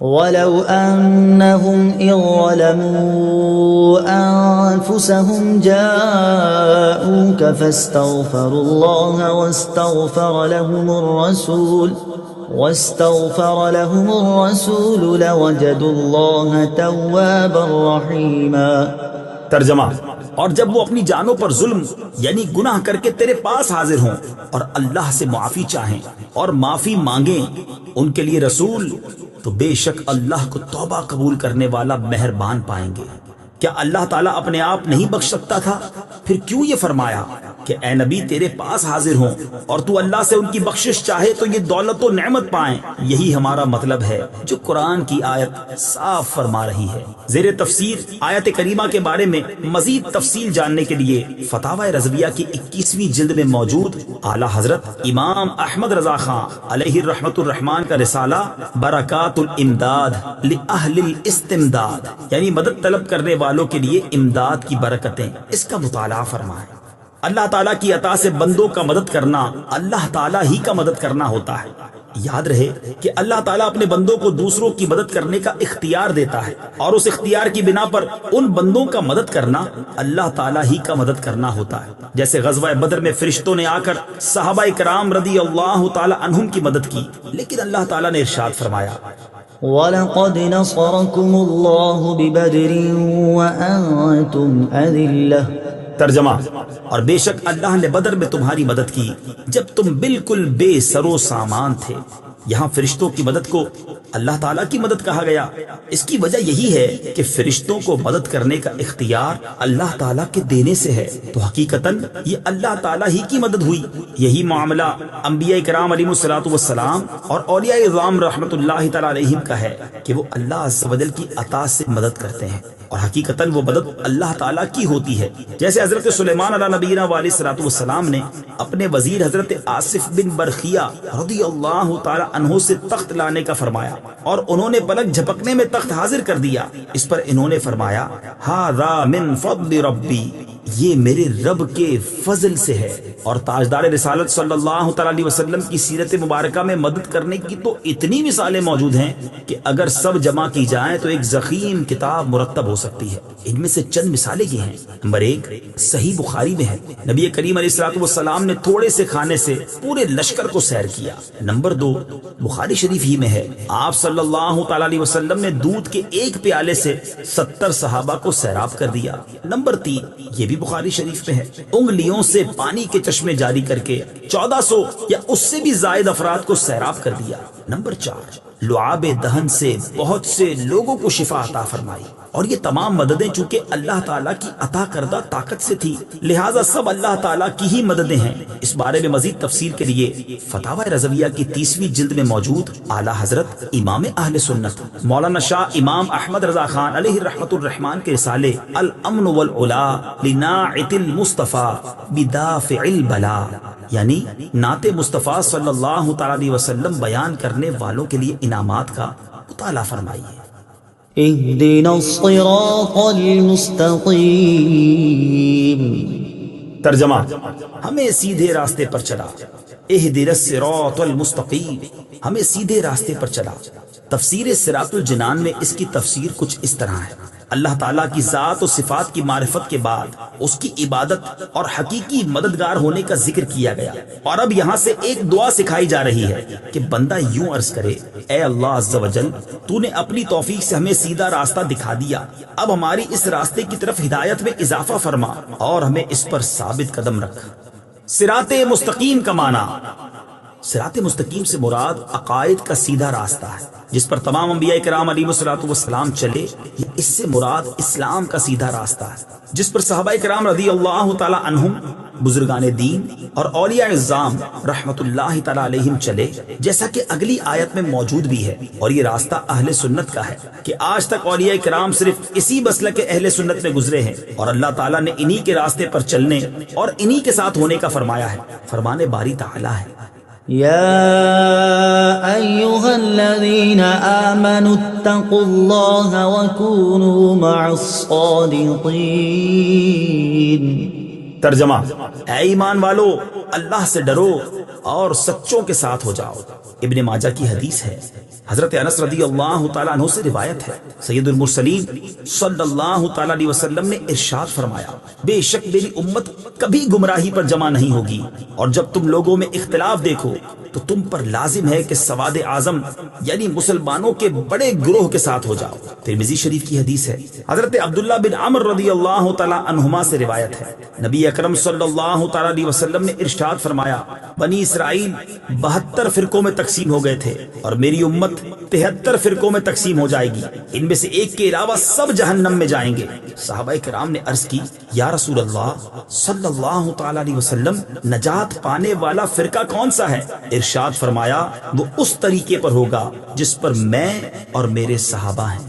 وَلَوْ أَنَّهُمْ إِذْ ظَلَمُوا أَنفُسَهُمْ جَاءُوكَ فَاسْتَغْفَرُوا اللَّهَ وَاسْتَغْفَرَ لَهُمُ الرَّسُولُ لَوَجَدُوا اللَّهَ تَوَّابًا رَحِيمًا۔ ترجمہ: اور جب وہ اپنی جانوں پر ظلم یعنی گناہ کر کے تیرے پاس حاضر ہوں اور اللہ سے معافی چاہیں اور معافی مانگیں ان کے لیے رسول، تو بے شک اللہ کو توبہ قبول کرنے والا مہربان پائیں گے۔ کیا اللہ تعالیٰ اپنے آپ نہیں بخش سکتا تھا؟ پھر کیوں یہ فرمایا کہ اے نبی تیرے پاس حاضر ہوں اور تو اللہ سے ان کی بخشش چاہے تو یہ دولت و نعمت پائیں؟ یہی ہمارا مطلب ہے جو قرآن کی آیت صاف فرما رہی ہے۔ زیر تفسیر آیت کریمہ کے بارے میں مزید تفصیل جاننے کے لیے فتاوی رضویہ کی 21ویں جلد میں موجود اعلیٰ حضرت امام احمد رضا خان علیہ رحمت الرحمان کا رسالہ برکات الامداد لأہل الاستمداد یعنی مدد طلب کرنے والوں کے لیے امداد کی برکتیں، اس کا مطالعہ فرمائیں۔ اللہ تعالیٰ کی عطا سے بندوں کا مدد کرنا اللہ تعالیٰ ہی کا مدد کرنا ہوتا ہے۔ یاد رہے کہ اللہ تعالیٰ اپنے بندوں کو دوسروں کی مدد کرنے کا اختیار دیتا ہے، اور اس اختیار کی بنا پر ان بندوں کا مدد کرنا اللہ تعالیٰ ہی کا مدد کرنا ہوتا ہے۔ جیسے غزوہ بدر میں فرشتوں نے آ کر صحابہ کرام رضی اللہ تعالیٰ عنہم کی مدد کی، لیکن اللہ تعالیٰ نے ارشاد فرمایا وَلَقَدْ نَصَرَكُمُ اللَّهُ بِبَدْرٍ وَأَنْتُمْ أَذِلَّةٌ۔ ترجمہ، اور بے شک اللہ نے بدر میں تمہاری مدد کی جب تم بالکل بے سر و سامان تھے۔ یہاں فرشتوں کی مدد کو اللہ تعالیٰ کی مدد کہا گیا۔ اس کی وجہ یہی ہے کہ فرشتوں کو مدد کرنے کا اختیار اللہ تعالیٰ کے دینے سے ہے، تو حقیقتاً یہ اللہ تعالیٰ ہی کی مدد ہوئی۔ یہی معاملہ انبیاء کرام علیہ الصلوۃ والسلام اور اولیاء اعظام رحمت اللہ تعالیٰ علیہم کا ہے کہ وہ اللہ عز و جل کی عطا سے مدد کرتے ہیں، اور حقیقتاً وہ مدد اللہ تعالیٰ کی ہوتی ہے۔ جیسے حضرت سلیمان علیہ نبینا علیہ الصلوۃ والسلام نے اپنے وزیر حضرت آصف بن برخیہ رضی اللہ تعالیٰ عنہ سے تخت لانے کا فرمایا، اور انہوں نے پلک جھپکنے میں تخت حاضر کر دیا۔ اس پر انہوں نے فرمایا ھذا من فضل ربی، یہ میرے رب کے فضل سے ہے۔ اور تاجدار رسالت صلی اللہ تعالیٰ علیہ وسلم کی سیرت مبارکہ میں مدد کرنے کی تو اتنی مثالیں موجود ہیں کہ اگر سب جمع کی جائیں تو ایک ضخیم کتاب مرتب ہو سکتی ہے۔ ان میں سے چند مثالیں یہ ہیں۔ نمبر 1 صحیح بخاری میں ہے، نبی کریم علیہ الصلوۃ والسلام نے تھوڑے سے کھانے سے پورے لشکر کو سیر کیا۔ نمبر 2 بخاری شریف ہی میں ہے، آپ صلی اللہ تعالیٰ علیہ وسلم نے دودھ کے ایک پیالے سے 70 صحابہ کو سیراب کر دیا۔ نمبر 3 یہ بھی بخاری شریف میں ہے، انگلیوں سے پانی کے چشمے جاری کر کے 1400 یا اس سے بھی زائد افراد کو سیراب کر دیا۔ نمبر 4 لعاب دہن سے بہت سے لوگوں کو شفا عطا فرمائی، اور یہ تمام مددیں چونکہ اللہ تعالیٰ کی عطا کردہ طاقت سے تھی، لہٰذا سب اللہ تعالیٰ کی ہی مددیں ہیں۔ اس بارے میں مزید تفصیل کے لیے فتاوی رضویہ کی 30ویں جلد میں موجود اعلیٰ حضرت امام اہل سنت مولانا شاہ امام احمد رضا خان علیہ رحمت الرحمان کے رسالے الامن والعلا لناعت المصطفیٰ بدافع البلا یعنی نعت مصطفیٰ صلی اللہ تعالیٰ علیہ وسلم بیان کرنے والوں کے لیے انعامات کا مطالعہ فرمائیے۔ اهدنا الصراط المستقیم، ترجمہ، ہمیں سیدھے راستے پر چلا۔ اہدنا الصراط المستقیم، ہمیں سیدھے راستے پر چلا۔ تفسیر صراط الجنان میں اس کی تفسیر کچھ اس طرح ہے، اللہ تعالیٰ کی ذات و صفات کی معرفت کے بعد اس کی عبادت اور حقیقی مددگار ہونے کا ذکر کیا گیا، اور اب یہاں سے ایک دعا سکھائی جا رہی ہے کہ بندہ یوں عرض کرے، اے اللہ عز و جل، تو نے اپنی توفیق سے ہمیں سیدھا راستہ دکھا دیا، اب ہماری اس راستے کی طرف ہدایت میں اضافہ فرما اور ہمیں اس پر ثابت قدم رکھ۔ صراط مستقیم کا معنی، صراط مستقیم سے مراد عقائد کا سیدھا راستہ ہے جس پر تمام انبیاء کرام علیہ الصلوۃ والسلام چلے، یا اس سے مراد اسلام کا سیدھا راستہ ہے جس پر صحابہ کرام رضی اللہ تعالی عنہم، بزرگان دین اور اولیاء اعظام رحمت اللہ تعالی علیہم چلے، جیسا کہ اگلی آیت میں موجود بھی ہے۔ اور یہ راستہ اہل سنت کا ہے کہ آج تک اولیاء کرام صرف اسی مسلک اہل سنت میں گزرے ہیں، اور اللہ تعالیٰ نے انہی کے راستے پر چلنے اور انہی کے ساتھ ہونے کا فرمایا ہے۔ فرمان باری تعالیٰ ہے، يا أيها الذين آمنوا اتقوا الله وكونوا مع الصادقين۔ ترجمہ، اے ایمان والو، اللہ سے ڈرو اور سچوں کے ساتھ ہو جاؤ۔ ابن ماجہ کی حدیث ہے، حضرت انس رضی اللہ تعالیٰ عنہ سے روایت ہے، سید المرسلین صلی اللہ تعالیٰ علیہ وسلم نے ارشاد فرمایا، بے شک میری امت کبھی گمراہی پر جمع نہیں ہوگی، اور جب تم لوگوں میں اختلاف دیکھو تو تم پر لازم ہے کہ سواد اعظم یعنی مسلمانوں کے بڑے گروہ کے ساتھ ہو جاؤ۔ ترمذی شریف کی حدیث ہے، حضرت عبداللہ بن عمر رضی اللہ تعالی عنہما سے روایت ہے، نبی اکرم صلی اللہ تعالی علیہ وسلم نے ارشاد فرمایا، بنی اسرائیل 72 فرقوں میں تقسیم ہو گئے تھے اور میری امت 73 فرقوں میں تقسیم ہو جائے گی، ان میں سے ایک کے علاوہ سب جہنم میں جائیں گے۔ صحابہ کرام نے عرض کی، یا رسول اللہ صلی اللہ تعالی علیہ وسلم، نجات پانے والا فرقہ کون سا ہے؟ ارشاد فرمایا، وہ اس طریقے پر ہوگا جس پر میں اور میرے صحابہ ہیں۔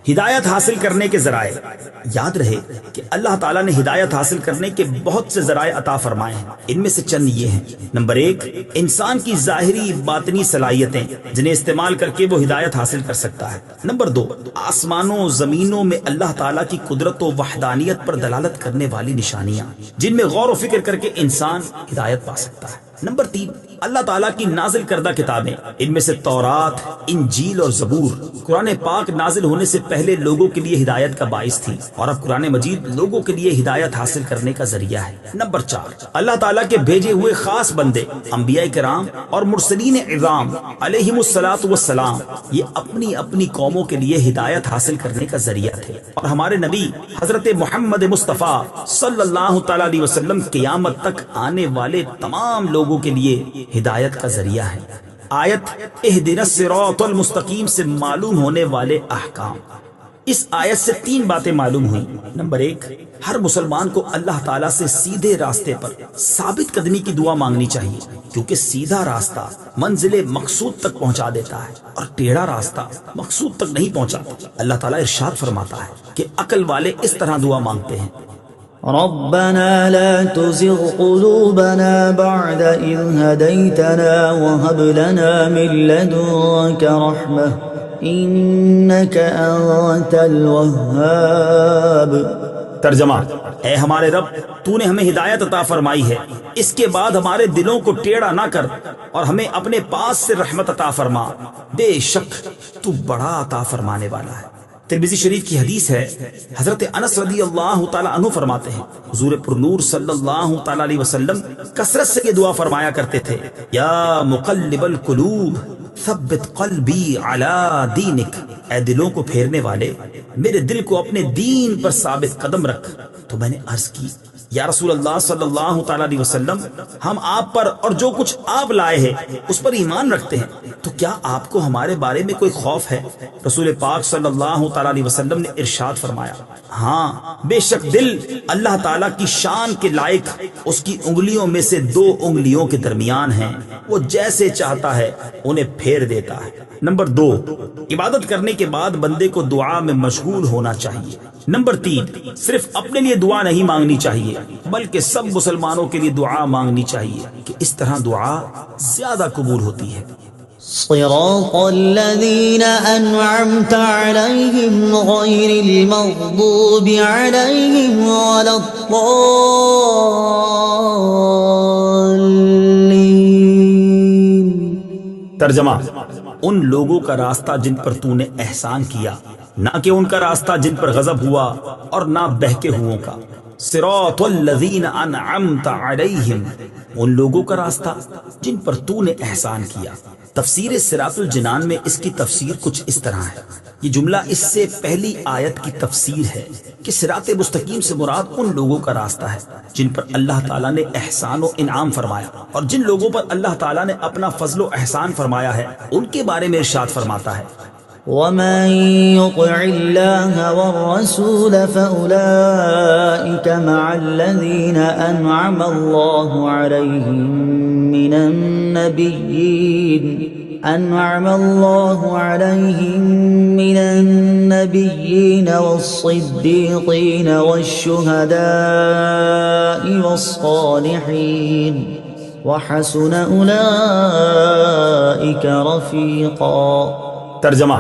ہدایت حاصل کرنے کے ذرائع، یاد رہے کہ اللہ تعالیٰ نے ہدایت حاصل کرنے کے بہت سے ذرائع عطا فرمائے ہیں، ان میں سے چند یہ ہیں۔ نمبر 1، انسان کی ظاہری باطنی صلاحیتیں جنہیں استعمال کر کے وہ ہدایت حاصل کر سکتا ہے۔ نمبر 2، آسمانوں زمینوں میں اللہ تعالیٰ کی قدرت و وحدانیت پر دلالت کرنے والی نشانیاں جن میں غور و فکر کر کے انسان ہدایت پا سکتا ہے۔ نمبر 3، اللہ تعالیٰ کی نازل کردہ کتابیں، ان میں سے تورات، انجیل اور زبور۔ قرآن پاک نازل ہونے سے پہلے لوگوں کے لیے ہدایت کا باعث تھی اور اب قرآن مجید لوگوں کے لیے ہدایت حاصل کرنے کا ذریعہ ہے۔ نمبر 4، اللہ تعالیٰ کے بھیجے ہوئے خاص بندے انبیاء کرام اور مرسلین عظام علیہم الصلاۃ والسلام، یہ اپنی اپنی قوموں کے لیے ہدایت حاصل کرنے کا ذریعہ تھے، اور ہمارے نبی حضرت محمد مصطفیٰ صلی اللہ تعالی علیہ وسلم قیامت تک آنے والے تمام لوگوں کے لیے ہدایت کا ذریعہ ہے۔ آیت اہدنا الصراط المستقیم سے معلوم ہونے والے احکام، اس آیت سے 3 باتیں معلوم ہوئیں۔ نمبر 1، ہر مسلمان کو اللہ تعالیٰ سے سیدھے راستے پر ثابت قدمی کی دعا مانگنی چاہیے، کیونکہ سیدھا راستہ منزل مقصود تک پہنچا دیتا ہے اور ٹیڑھا راستہ مقصود تک نہیں پہنچاتا۔ اللہ تعالیٰ ارشاد فرماتا ہے کہ عقل والے اس طرح دعا مانگتے ہیں، ربنا لا تزغ قلوبنا بعد إذ هديتنا وهب لنا من لدنك رحمة إنك أنت الوهاب۔ ترجمہ، اے ہمارے رب، تو نے ہمیں ہدایت عطا فرمائی ہے، اس کے بعد ہمارے دلوں کو ٹیڑھا نہ کر اور ہمیں اپنے پاس سے رحمت عطا فرما، بے شک تو بڑا عطا فرمانے والا ہے۔ ترمذی شریف کی حدیث ہے، حضرت انس رضی اللہ تعالی عنہ فرماتے ہیں، حضور پر نور صلی اللہ تعالی علیہ وسلم کثرت سے یہ دعا فرمایا کرتے تھے، یا مقلب القلوب ثبت قلبی علی دینک، اے دلوں کو پھیرنے والے میرے دل کو اپنے دین پر ثابت قدم رکھ۔ تو میں نے عرض کی، یا رسول اللہ صلی اللہ تعالی علیہ وسلم، ہم آپ پر اور جو کچھ آپ لائے ہیں اس پر ایمان رکھتے ہیں، تو کیا آپ کو ہمارے بارے میں کوئی خوف ہے؟ رسول پاک صلی اللہ تعالی علیہ وسلم نے ارشاد فرمایا، ہاں بے شک دل اللہ تعالیٰ کی شان کے لائق اس کی انگلیوں میں سے 2 انگلیوں کے درمیان ہیں، وہ جیسے چاہتا ہے انہیں پھیر دیتا ہے۔ نمبر 2، عبادت کرنے کے بعد بندے کو دعا میں مشغول ہونا چاہیے۔ نمبر 3، صرف اپنے لیے دعا نہیں مانگنی چاہیے بلکہ سب مسلمانوں کے لیے دعا مانگنی چاہیے کہ اس طرح دعا زیادہ قبول ہوتی ہے۔ صراط الذين أنعمت عليهم غير المغضوب عليهم ولا الضالين۔ ترجمہ، ان لوگوں کا راستہ جن پر تو نے احسان کیا، نہ کہ ان کا راستہ جن پر غضب ہوا اور نہ بہکے ہوئوں کا۔ صراط الذین انعمت علیہم، ان لوگوں کا راستہ جن پر تو نے احسان کیا۔ تفسیر صراط الجنان میں اس کی تفسیر کچھ اس طرح ہے، یہ جملہ اس سے پہلی آیت کی تفسیر ہے کہ صراط مستقیم سے مراد ان لوگوں کا راستہ ہے جن پر اللہ تعالیٰ نے احسان و انعام فرمایا، اور جن لوگوں پر اللہ تعالیٰ نے اپنا فضل و احسان فرمایا ہے ان کے بارے میں ارشاد فرماتا ہے، ومن يطع الله والرسول فأولئك مع الذين أنعم الله عليهم من النبيين والصديقين والشهداء والصالحين وحسن أولئك رفيقا۔ ترجمہ،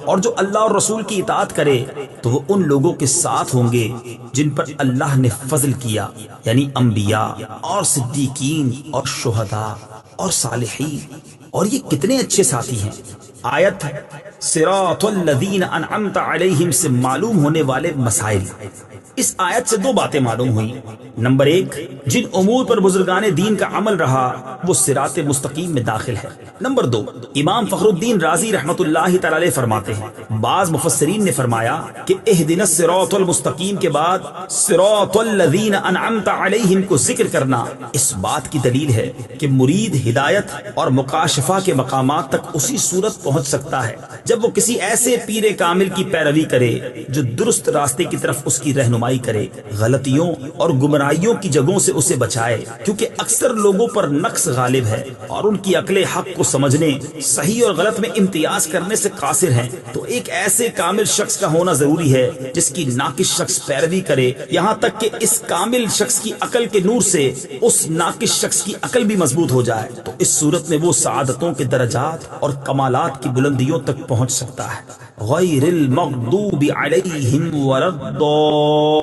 اور جو اللہ اور رسول کی اطاعت کرے تو وہ ان لوگوں کے ساتھ ہوں گے جن پر اللہ نے فضل کیا، یعنی انبیاء اور صدیقین اور شہداء اور صالحین، اور یہ کتنے اچھے ساتھی ہیں۔ آیت صراط الذین انعمت علیہم سے معلوم ہونے والے مسائل۔ اس آیت سے دو باتیں معلوم ہوئیں۔ نمبر ایک، جن امور پر بزرگان دین کا عمل رہا وہ صراط مستقیم میں داخل ہے۔ نمبر دو، امام فخر الدین رازی رحمت اللہ تعالی علیہ فرماتے ہیں، بعض مفسرین نے فرمایا کہ اہدنا الصراط المستقیم کے بعد صراط الذین انعمت علیہم کو ذکر کرنا اس بات کی دلیل ہے کہ مرید ہدایت اور مکاشفہ کے مقامات تک اسی صورت پہنچ سکتا ہے جب وہ کسی ایسے پیر کامل کی پیروی کرے جو درست راستے کی طرف اس کی رہنمائی کرے، غلطیوں اور گمراہیوں کی جگہوں سے اسے بچائے، کیونکہ اکثر لوگوں پر نقص غالب ہے اور ان کی عقل حق کو سمجھنے، صحیح اور غلط میں امتیاز کرنے سے قاصر ہیں۔ تو ایک ایسے کامل شخص کا ہونا ضروری ہے جس کی ناقص شخص پیروی کرے، یہاں تک کہ اس کامل شخص کی عقل کے نور سے اس ناقص شخص کی عقل بھی مضبوط ہو جائے، تو اس صورت میں وہ سعادتوں کے درجات اور کمالات کی بلندیوں تک پہنچ سکتا ہے۔ غیر المغضوب علیہم ولا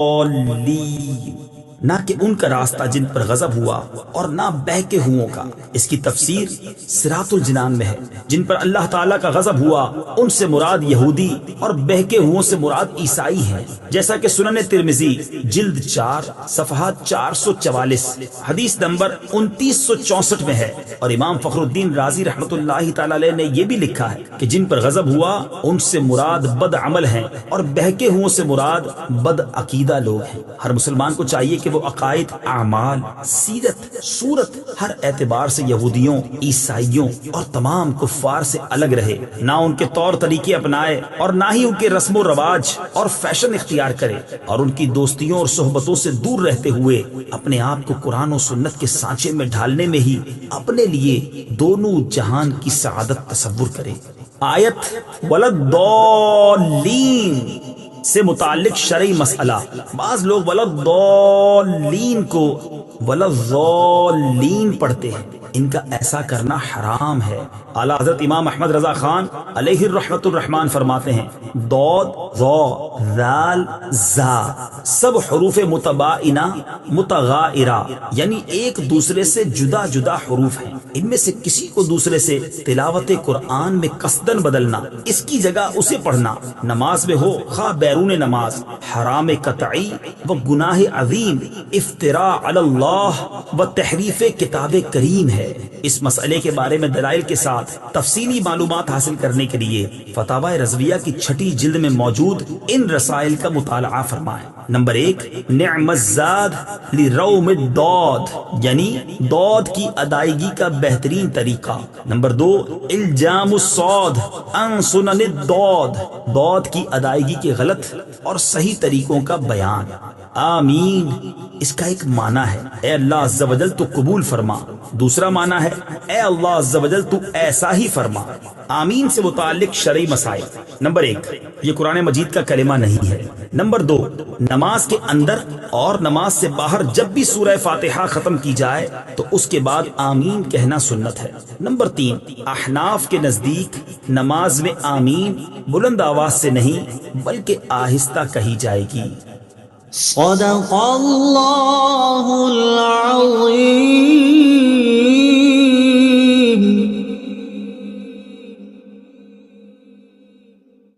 الضالین، نہ کہ ان کا راستہ جن پر غضب ہوا اور نہ بہکے ہوں کا۔ اس کی تفسیر صراط الجنان میں ہے۔ جن پر اللہ تعالیٰ کا غضب ہوا ان سے مراد یہودی اور بہکے ہوں سے مراد عیسائی ہیں، جیسا کہ سنن ترمذی جلد 4 صفحہ 444 حدیث نمبر 2964 میں ہے۔ اور امام فخر الدین رازی رحمت اللہ تعالی علیہ نے یہ بھی لکھا ہے کہ جن پر غضب ہوا ان سے مراد بد عمل ہیں اور بہکے ہوں سے مراد بد عقیدہ لوگ ہیں۔ ہر مسلمان کو چاہیے کہ وہ عقائد، اعمال، سیرت، صورت ہر اعتبار سے یہودیوں، عیسائیوں اور تمام کفار سے الگ رہے، نہ ان کے طور طریقے اپنائے اور نہ ہی ان کے رسم و رواج اور فیشن اختیار کرے، اور ان کی دوستیوں اور صحبتوں سے دور رہتے ہوئے اپنے آپ کو قرآن و سنت کے سانچے میں ڈھالنے میں ہی اپنے لیے دونوں جہان کی سعادت تصور کرے۔ آیت ولدالین سے متعلق شرعی مسئلہ، بعض لوگ ولدالین کو ولضالین پڑھتے ہیں، ان کا ایسا کرنا حرام ہے۔ اعلیٰ حضرت امام احمد رضا خان علیہ الرحمت الرحمان فرماتے ہیں، ضاد، ظا، ذال، زا سب حروف متباینہ متغائرہ یعنی ایک دوسرے سے جدا جدا حروف ہیں، ان میں سے کسی کو دوسرے سے تلاوت قرآن میں قصدن بدلنا، اس کی جگہ اسے پڑھنا، نماز میں ہو خواہ بیرون نماز، حرام قطعی و گناہ عظیم، افتراء علی اللہ و تحریف کتاب کریم ہے۔ اس مسئلے کے بارے میں دلائل کے ساتھ تفصیلی معلومات حاصل کرنے کے لیے فتاوی رضویہ کی 6 جلد میں موجود ان رسائل کا مطالعہ فرمائیں۔ نمبر 1، نعم الزاد لروم الضاد یعنی ضاد کی ادائیگی کا بہترین طریقہ۔ نمبر 2، الجام الصاد عن سنن الضاد، ضاد کی ادائیگی کے غلط اور صحیح طریقوں کا بیان۔ آمین، اس کا ایک معنی ہے اے اللہ عز و جل تو قبول فرما، دوسرا معنی ہے اے اللہ عز و جل تو ایسا ہی فرما۔ آمین سے متعلق شرعی مسائل۔ نمبر 1، یہ قرآن مجید کا کلمہ نہیں ہے۔ نمبر 2، نماز کے اندر اور نماز سے باہر جب بھی سورہ فاتحہ ختم کی جائے تو اس کے بعد آمین کہنا سنت ہے۔ نمبر 3، احناف کے نزدیک نماز میں آمین بلند آواز سے نہیں بلکہ آہستہ کہی جائے گی۔ صدق اللہ